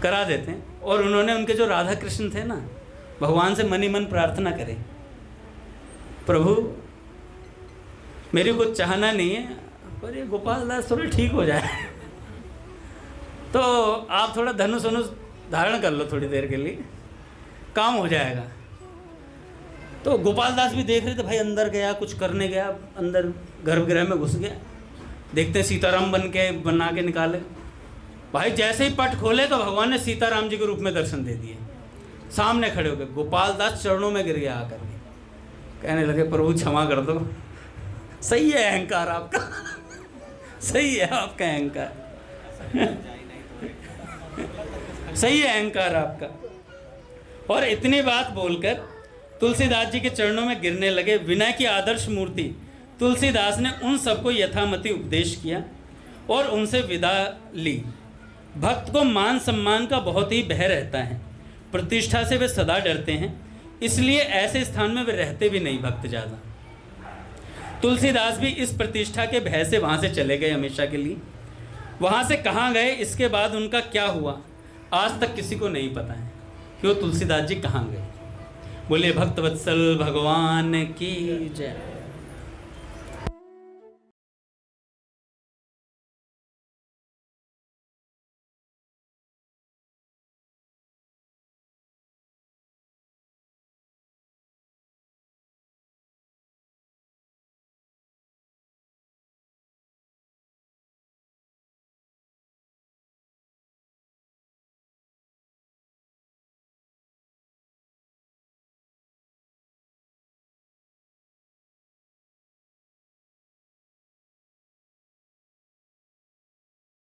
करा देते हैं। और उन्होंने उनके जो राधा कृष्ण थे ना, भगवान से मन ही मन प्रार्थना करें, प्रभु मेरी कुछ चाहना नहीं है, पर ये गोपाल दास थोड़े ठीक हो जाए तो आप थोड़ा धनुष वनुष धारण कर लो थोड़ी देर के लिए, काम हो जाएगा। तो गोपाल दास भी देख रहे थे, भाई अंदर गया, कुछ करने गया, अंदर गर्भगृह में घुस गया, देखते सीताराम बना के निकाले। भाई जैसे ही पट खोले तो भगवान ने सीताराम जी के रूप में दर्शन दे दिए, सामने खड़े हो गए। गोपाल दास चरणों में गिर गया आकर के, कहने लगे, प्रभु क्षमा कर दो, सही है अहंकार आपका सही है आपका अहंकार सही है अहंकार आपका। और इतनी बात बोलकर तुलसीदास जी के चरणों में गिरने लगे। विनय की आदर्श मूर्ति तुलसीदास ने उन सबको यथामति उपदेश किया और उनसे विदा ली। भक्त को मान सम्मान का बहुत ही भय रहता है, प्रतिष्ठा से वे सदा डरते हैं, इसलिए ऐसे स्थान में वे रहते भी नहीं भक्त ज़्यादा। तुलसीदास भी इस प्रतिष्ठा के भय से वहाँ से चले गए हमेशा के लिए। वहाँ से कहाँ गए, इसके बाद उनका क्या हुआ, आज तक किसी को नहीं पता है कि वो तुलसीदास जी कहाँ गए। बोले भक्तवत्सल भगवान की जय।